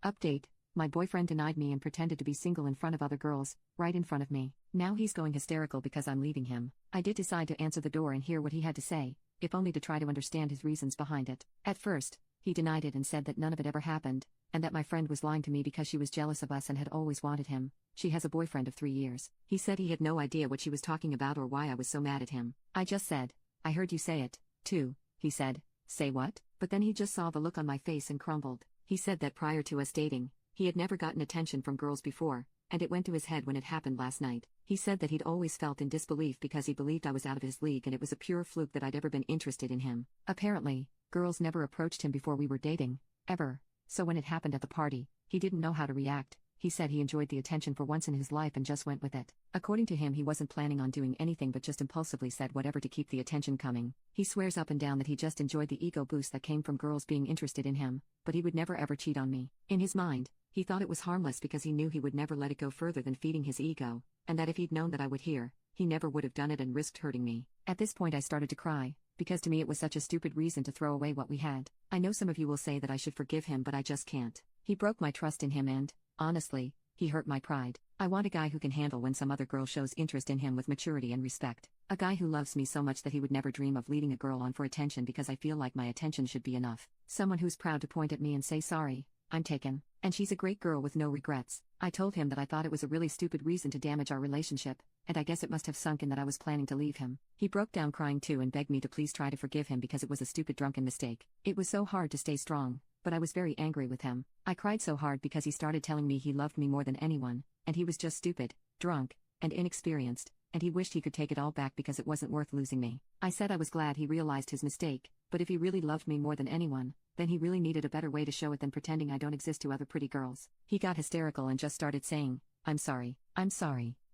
Update: my boyfriend denied me and pretended to be single in front of other girls, right in front of me. Now he's going hysterical because I'm leaving him. I did decide to answer the door and hear what he had to say, if only to try to understand his reasons behind it. At first, he denied it and said that none of it ever happened, and that my friend was lying to me because she was jealous of us and had always wanted him. She has a boyfriend of 3 years. He said he had no idea what she was talking about or why I was so mad at him. I just said, "I heard you say it, too." He said, "Say what?" But then he just saw the look on my face and crumbled. He said that prior to us dating, he had never gotten attention from girls before, and it went to his head when it happened last night. He said that he'd always felt in disbelief because he believed I was out of his league and it was a pure fluke that I'd ever been interested in him. Apparently, girls never approached him before we were dating, ever. So when it happened at the party, he didn't know how to react. He said he enjoyed the attention for once in his life and just went with it. According to him, he wasn't planning on doing anything but just impulsively said whatever to keep the attention coming. He swears up and down that he just enjoyed the ego boost that came from girls being interested in him, but he would never ever cheat on me. In his mind, he thought it was harmless because he knew he would never let it go further than feeding his ego, and that if he'd known that I would hear, he never would have done it and risked hurting me. At this point I started to cry, because to me it was such a stupid reason to throw away what we had. I know some of you will say that I should forgive him, but I just can't. He broke my trust in him and, honestly, he hurt my pride. I want a guy who can handle when some other girl shows interest in him with maturity and respect. A guy who loves me so much that he would never dream of leading a girl on for attention because I feel like my attention should be enough. Someone who's proud to point at me and say sorry, I'm taken. And she's a great girl with no regrets. I told him that I thought it was a really stupid reason to damage our relationship, and I guess it must have sunk in that I was planning to leave him. He broke down crying too and begged me to please try to forgive him because it was a stupid drunken mistake. It was so hard to stay strong, but I was very angry with him. I cried so hard because he started telling me he loved me more than anyone, and he was just stupid, drunk, and inexperienced, and he wished he could take it all back because it wasn't worth losing me. I said I was glad he realized his mistake, but if he really loved me more than anyone, then he really needed a better way to show it than pretending I don't exist to other pretty girls. He got hysterical and just started saying, I'm sorry,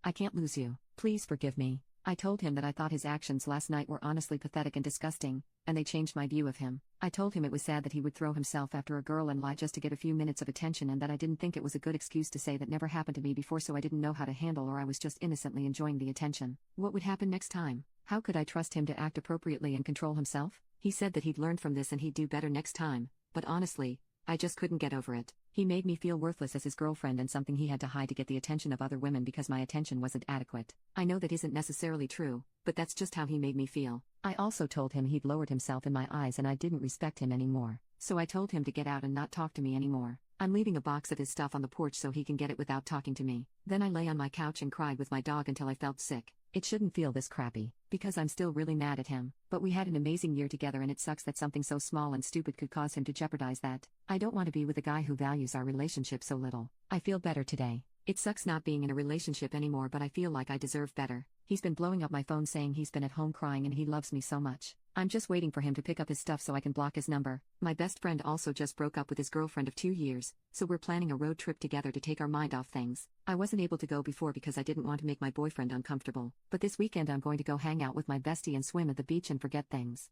I can't lose you, please forgive me." I told him that I thought his actions last night were honestly pathetic and disgusting, and they changed my view of him. I told him it was sad that he would throw himself after a girl and lie just to get a few minutes of attention, and that I didn't think it was a good excuse to say that never happened to me before, so I didn't know how to handle, or I was just innocently enjoying the attention. What would happen next time? How could I trust him to act appropriately and control himself? He said that he'd learn from this and he'd do better next time, but honestly, I just couldn't get over it. He made me feel worthless as his girlfriend and something he had to hide to get the attention of other women because my attention wasn't adequate. I know that isn't necessarily true, but that's just how he made me feel. I also told him he'd lowered himself in my eyes and I didn't respect him anymore. So I told him to get out and not talk to me anymore. I'm leaving a box of his stuff on the porch so he can get it without talking to me. Then I lay on my couch and cried with my dog until I felt sick. It shouldn't feel this crappy, because I'm still really mad at him, but we had an amazing year together and it sucks that something so small and stupid could cause him to jeopardize that. I don't want to be with a guy who values our relationship so little. I feel better today. It sucks not being in a relationship anymore, but I feel like I deserve better. He's been blowing up my phone saying he's been at home crying and he loves me so much. I'm just waiting for him to pick up his stuff so I can block his number. My best friend also just broke up with his girlfriend of 2 years, so we're planning a road trip together to take our mind off things. I wasn't able to go before because I didn't want to make my boyfriend uncomfortable, but this weekend I'm going to go hang out with my bestie and swim at the beach and forget things.